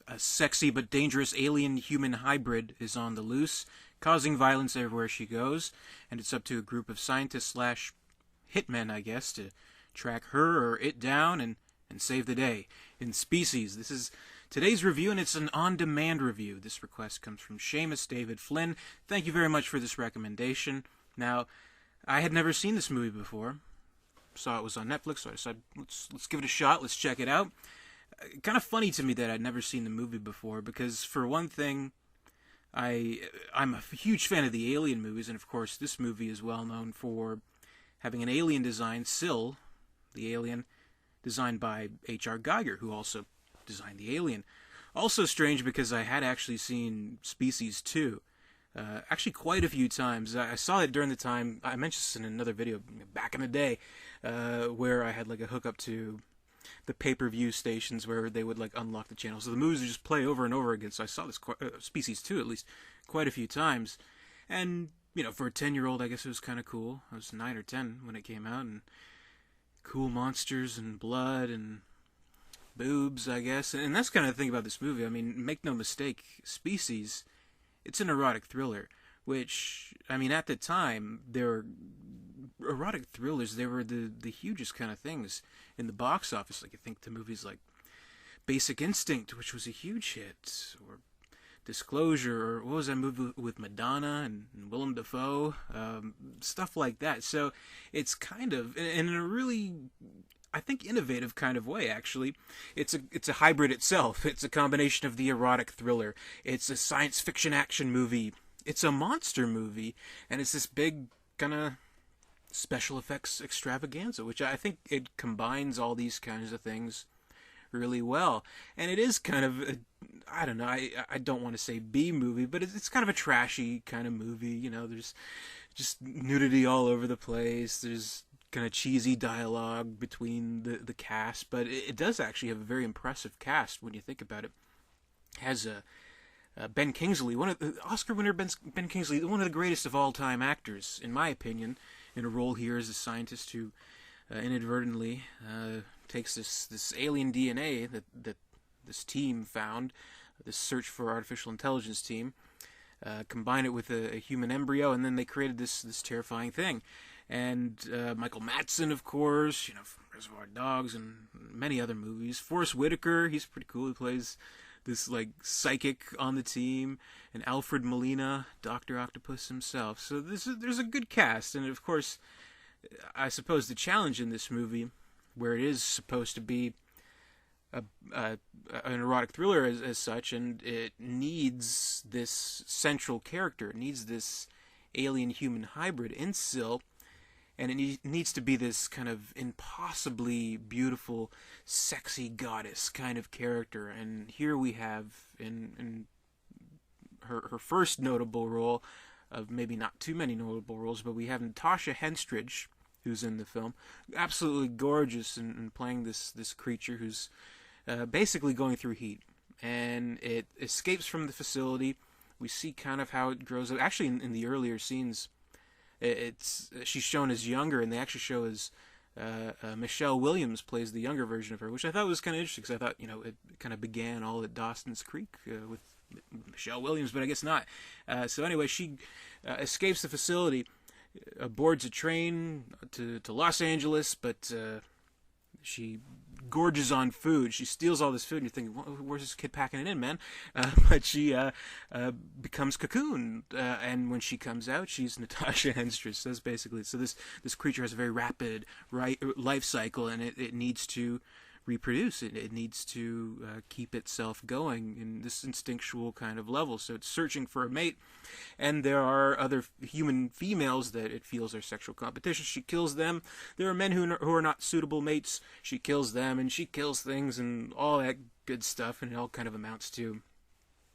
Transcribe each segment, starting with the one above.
A sexy but dangerous alien-human hybrid is on the loose, causing violence everywhere she goes, and it's up to a group of scientists slash hitmen, I guess, to track her or it down and save the day. In Species, this is today's review, and it's an on-demand review. This request comes from Seamus David Flynn. Thank you very much for this recommendation. Now, I had never seen this movie before. Saw it was on Netflix, so I decided let's give it a shot. Let's check it out. Kind of funny to me that I'd never seen the movie before, because for one thing, I'm a huge fan of the Alien movies, and of course this movie is well known for having an alien design, Syl, the alien, designed by H.R. Geiger, who also designed the Alien. Also strange because I had actually seen Species 2, actually quite a few times. I saw it during the time, I mentioned this in another video back in the day, where I had like a hookup to the pay-per-view stations where they would like unlock the channel. So the movies would just play over and over again. So I saw this Species 2 at least quite a few times. And, you know, for a 10-year-old, I guess it was kind of cool. I was 9 or 10 when it came out, and cool monsters and blood and boobs, I guess. And that's kind of the thing about this movie. I mean, make no mistake, Species, it's an erotic thriller, which, I mean, at the time, there were erotic thrillers, they were the hugest kind of things in the box office. Like, I think to movies like Basic Instinct, which was a huge hit, or Disclosure, or what was that movie with Madonna and Willem Dafoe, stuff like that. So it's kind of, in a really, I think, innovative kind of way, actually. It's a hybrid itself. It's a combination of the erotic thriller. It's a science fiction action movie. It's a monster movie, and it's this big kind of special effects extravaganza, which I think it combines all these kinds of things really well. And it is kind of, I don't know, I don't want to say B movie, but it's kind of a trashy kind of movie. You know, there's just nudity all over the place. There's kind of cheesy dialogue between the cast, but it does actually have a very impressive cast when you think about it. It has Ben Kingsley, one of the Oscar winner Ben Kingsley, one of the greatest of all time actors, in my opinion, in a role here as a scientist who inadvertently takes this alien DNA that this team found, this search for artificial intelligence team, combine it with a human embryo, and then they created this terrifying thing. And Michael Madsen, of course, you know, from Reservoir Dogs and many other movies. Forrest Whitaker, he's pretty cool. He plays this like psychic on the team, and Alfred Molina, Dr. Octopus himself. So there's a good cast, and of course, I suppose the challenge in this movie, where it is supposed to be an erotic thriller as such, and it needs this central character, it needs this alien-human hybrid in Syl, and it needs to be this kind of impossibly beautiful, sexy goddess kind of character. And here we have, in her first notable role, of maybe not too many notable roles, but we have Natasha Henstridge, who's in the film, absolutely gorgeous, and playing this creature who's basically going through heat. And it escapes from the facility. We see kind of how it grows up. Actually, in the earlier scenes, she's shown as younger, and they actually show as Michelle Williams plays the younger version of her, which I thought was kind of interesting, because I thought, you know, it kind of began all at Dawson's Creek with Michelle Williams, but I guess not. So anyway, she escapes the facility, boards a train to Los Angeles, but she gorges on food. She steals all this food, and you're thinking, where's this kid packing it in, man? But she becomes Cocoon, and when she comes out, she's Natasha Henstridge. So that's basically, so this creature has a very rapid life cycle, and it needs to reproduce. It needs to keep itself going in this instinctual kind of level. So it's searching for a mate, and there are other human females that it feels are sexual competition. She kills them. There are men who are not suitable mates. She kills them, and she kills things, and all that good stuff, and it all kind of amounts to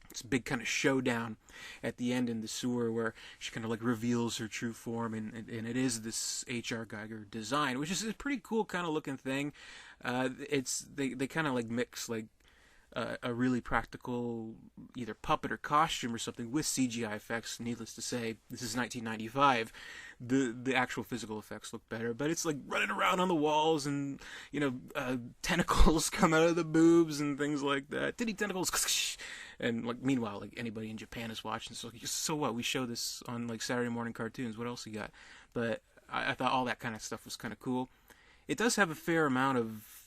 this big kind of showdown at the end in the sewer, where she kind of like reveals her true form, and it is this H.R. Geiger design, which is a pretty cool kind of looking thing. They kind of like mix like a really practical either puppet or costume or something with CGI effects. Needless to say, this is 1995. The actual physical effects look better, but it's like running around on the walls and tentacles come out of the boobs and things like that. Titty tentacles. And like meanwhile, like anybody in Japan is watching, so what? We show this on like Saturday morning cartoons. What else you got? But I thought all that kind of stuff was kind of cool. It does have a fair amount of,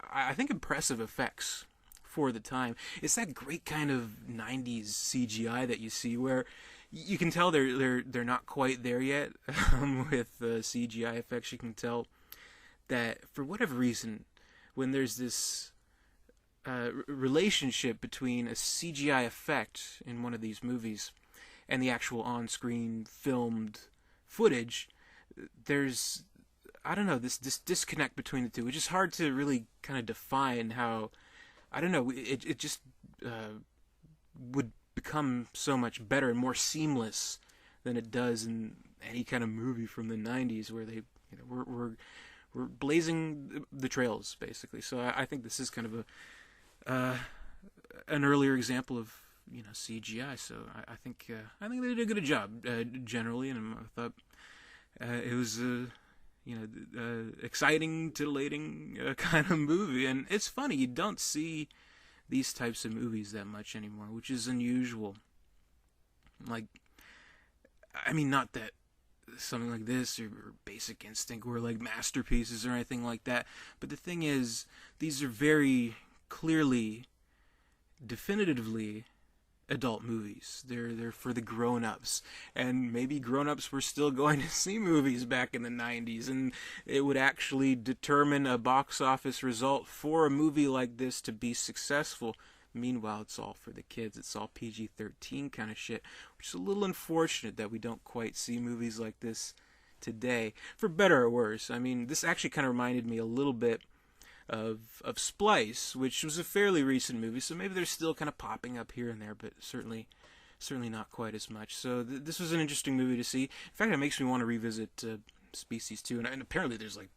I think, impressive effects for the time. It's that great kind of 90s CGI that you see where you can tell they're not quite there yet with CGI effects. You can tell that for whatever reason, when there's this relationship between a CGI effect in one of these movies and the actual on-screen filmed footage, there's, I don't know, this disconnect between the two, which is hard to really kind of define how, I don't know, it just would become so much better and more seamless than it does in any kind of movie from the 90s where they, we're blazing the trails, basically. So I think this is kind of an earlier example of CGI. So I think they did a good job generally, and I thought it was exciting, titillating kind of movie. And it's funny, you don't see these types of movies that much anymore, which is unusual. Like, I mean, not that something like this or Basic Instinct were like masterpieces or anything like that, but the thing is, these are very clearly, definitively adult movies. They're for the grown-ups, and maybe grown-ups were still going to see movies back in the 90s, and it would actually determine a box office result for a movie like this to be successful. Meanwhile, it's all for the kids. It's all PG-13 kind of shit, which is a little unfortunate that we don't quite see movies like this today, for better or worse. I mean, this actually kind of reminded me a little bit of Splice, which was a fairly recent movie, so maybe they're still kind of popping up here and there, but certainly not quite as much. So this was an interesting movie to see. In fact, it makes me want to revisit Species 2, and apparently there's like,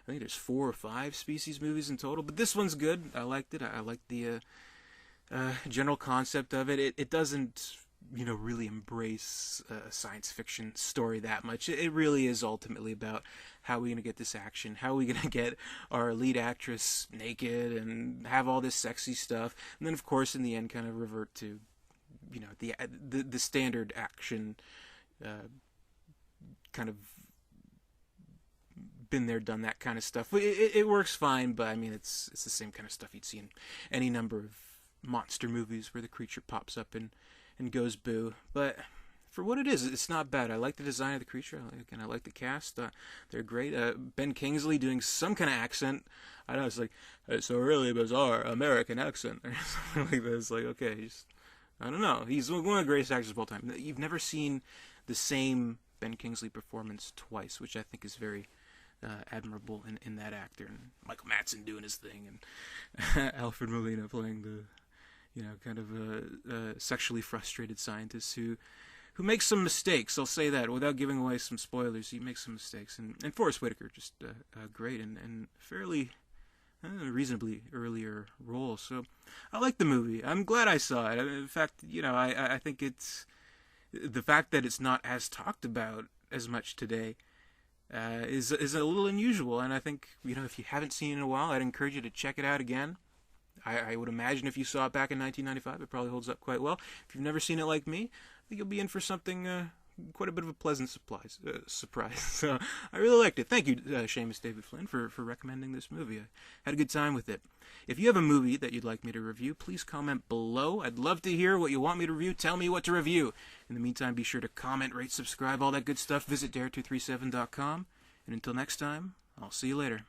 I think there's 4 or 5 Species movies in total, but this one's good. I liked it. I liked the general concept of it. It doesn't really embrace a science fiction story that much. It really is ultimately about how are we going to get this action, how are we going to get our lead actress naked and have all this sexy stuff, and then of course in the end kind of revert to the standard action kind of been there, done that kind of stuff. It works fine, but I mean it's the same kind of stuff you'd see in any number of monster movies where the creature pops up and goes boo. But for what it is, it's not bad. I like the design of the creature, and I like the cast. They're great. Ben Kingsley doing some kind of accent. I know, it's like, it's a really bizarre American accent or something like that. It's like, okay, I don't know. He's one of the greatest actors of all time. You've never seen the same Ben Kingsley performance twice, which I think is very admirable in that actor. And Michael Madsen doing his thing, and Alfred Molina playing the kind of a sexually frustrated scientist who makes some mistakes. I'll say that without giving away some spoilers. He makes some mistakes, and Forrest Whitaker just great and fairly reasonably earlier role. So I like the movie. I'm glad I saw it. In fact, I think it's the fact that it's not as talked about as much today is a little unusual. And I think if you haven't seen it in a while, I'd encourage you to check it out again. I would imagine if you saw it back in 1995, it probably holds up quite well. If you've never seen it like me, I think you'll be in for something, quite a bit of a pleasant surprise. So I really liked it. Thank you, Seamus David Flynn, for recommending this movie. I had a good time with it. If you have a movie that you'd like me to review, please comment below. I'd love to hear what you want me to review. Tell me what to review. In the meantime, be sure to comment, rate, subscribe, all that good stuff. Visit dare237.com. And until next time, I'll see you later.